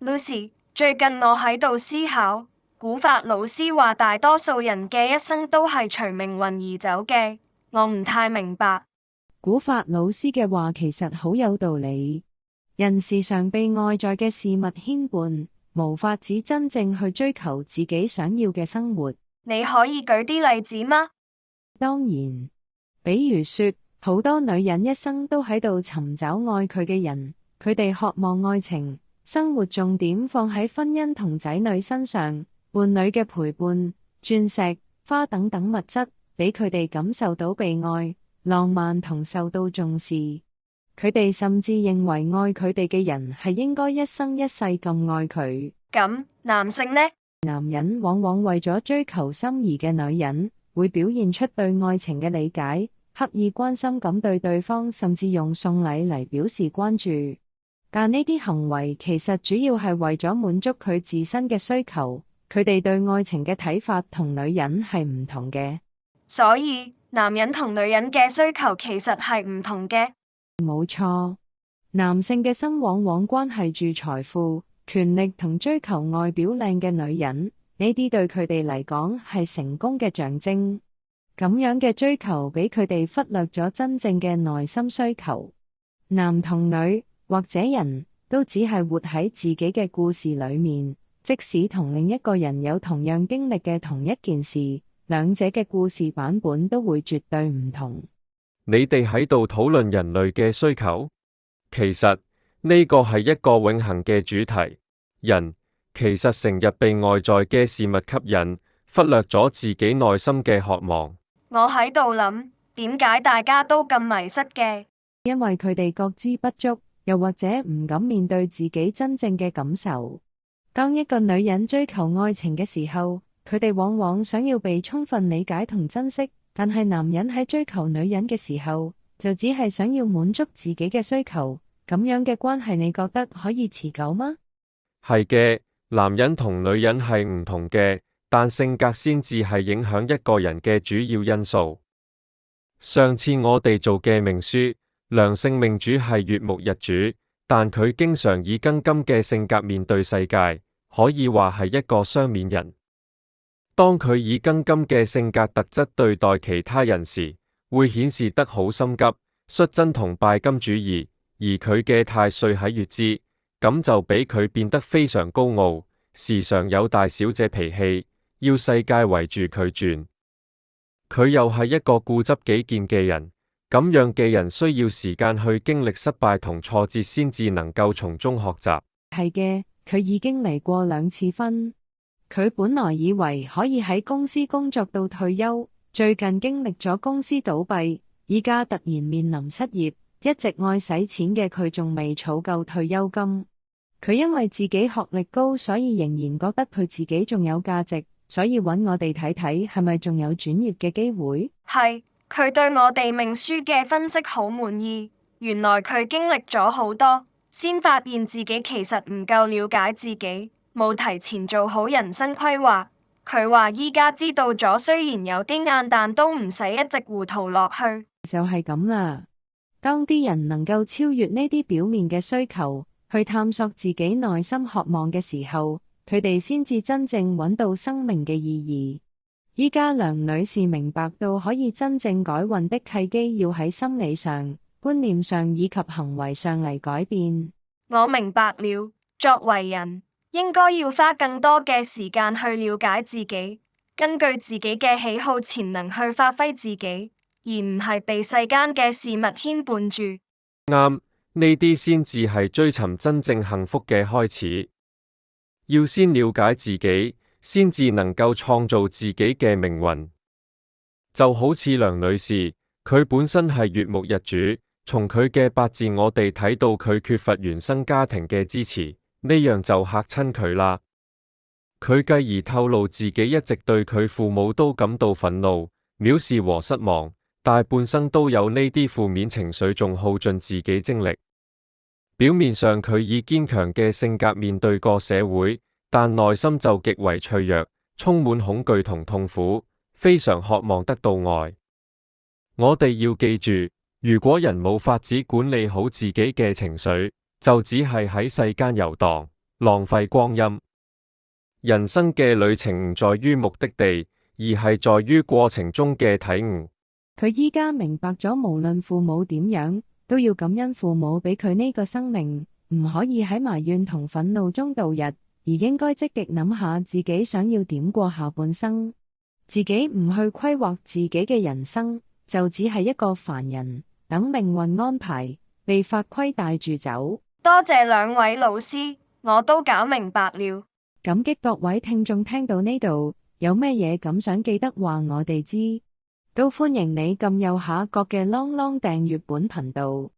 Lucy，最近我喺度思考，古法老師話大多數人嘅一生都係隨命運而走嘅，我唔太明白。古法老師嘅話其實好有道理，人時常被外在嘅事物牽絆，無法只真正去追求自己想要嘅生活。你可以舉啲例子嗎？當然，比如說，好多女人一生都喺度尋找愛佢嘅人，佢哋渴望愛情，生活重點放喺婚姻同仔女身上，伴侶嘅陪伴、鑽石、花等等物質，俾佢哋感受到被愛、浪漫同受到重視。佢哋甚至認為愛佢哋嘅人係應該一生一世咁愛佢。咁男性呢？男人往往為咗追求心儀嘅女人，會表現出對愛情嘅理解，刻意關心咁對對方，甚至用送禮嚟表示關注。但呢啲行為其實主要係為咗滿足佢自身嘅需求，佢哋對愛情嘅睇法同女人係唔同嘅。所以男人同女人嘅需求其實係唔同嘅。冇錯，男性嘅心往往關係住財富、權力同追求外表靚嘅女人，呢啲對佢哋嚟講係成功嘅象徵。咁樣嘅追求俾佢哋忽略咗真正嘅內心需求。男同女或者人都只係活喺自己嘅故事裏面，即使同另一個人有同樣經歷嘅同一件事，兩者嘅故事版本都會絕對唔同。你哋喺度討論人類嘅需求？其實呢個係一個永恆嘅主題。人其實成日被外在嘅事物吸引，忽略咗自己內心嘅渴望。我喺度諗，點解大家都咁迷失嘅？因為佢哋覺知不足，又或者唔敢面對自己真正嘅感受。當一個女人追求愛情嘅時候，佢哋往往想要被充分理解同珍惜，但係男人喺追求女人嘅時候，就只係想要滿足自己嘅需求。咁樣嘅關係，你覺得可以持久嗎？係嘅，男人同女人係唔同嘅，但性格先至係影響一個人嘅主要因素。上次我哋做嘅命書，良性命主係月木日主，但佢經常以庚金嘅性格面對世界，可以話係一個雙面人。當佢以庚金嘅性格特質對待其他人時，會顯示得好心急、率真同拜金主義，而佢嘅太歲喺月支，咁就俾佢變得非常高傲，時常有大小姐脾氣，要世界圍住佢轉。佢又係一個固執己見嘅人，咁樣嘅人需要時間去經歷失敗同挫折先至能夠從中學習。係嘅，佢已經離過2次婚。佢本來以為可以喺公司工作到退休，最近經歷咗公司倒閉，依家突然面臨失業。一直愛使錢嘅佢仲未儲夠退休金。佢因為自己學歷高，所以仍然覺得佢自己仲有價值，所以揾我哋睇睇係咪仲有轉業嘅機會。係，佢對我哋命書嘅分析好滿意。原來佢經歷咗好多，先發現自己其實唔夠了解自己，冇提前做好人生規劃。佢話依家知道咗，雖然有啲晏，但都唔使一直糊塗落去。就係咁啦。當啲人能夠超越呢啲表面嘅需求，去探索自己內心渴望嘅時候，佢哋先至真正揾到生命嘅意義。依家梁女士明白到可以真正改運的契機要喺心理上、觀念上以及行為上嚟改變。我明白了，作為人，應該要花更多嘅時間去了解自己，根據自己嘅喜好潛能去發揮自己，而唔係被世間嘅事物牽絆住。啱，呢啲先至係追尋真正幸福嘅開始。要先了解自己，先至能夠創造自己嘅命運。就好似梁女士，佢本身係月木日主，從佢嘅八字我哋睇到佢缺乏原生家庭嘅支持，呢樣就嚇親佢啦。佢繼而透露自己一直對佢父母都感到憤怒、藐視和失望。大半生都有呢啲負面情緒，仲耗盡自己精力。表面上佢以堅強嘅性格面對過社會，但內心就極為脆弱，充滿恐懼同痛苦，非常渴望得到愛。我哋要記住，如果人冇法子管理好自己嘅情緒，就只係喺世間遊蕩，浪費光陰。人生嘅旅程唔在於目的地，而係在於過程中嘅體悟。佢依家明白咗，無論父母點樣，都要感恩父母俾佢呢個生命，唔可以喺埋怨同憤怒中度日，而應該積極諗下自己想要點過下半生。自己唔去規劃自己嘅人生，就只係一個凡人，等命運安排，被法規帶住走。多謝兩位老師，我都搞明白了。感激各位聽眾聽到呢度，有咩嘢感想記得話我哋知，都歡迎你撳右下角嘅啷啷訂閱本頻道。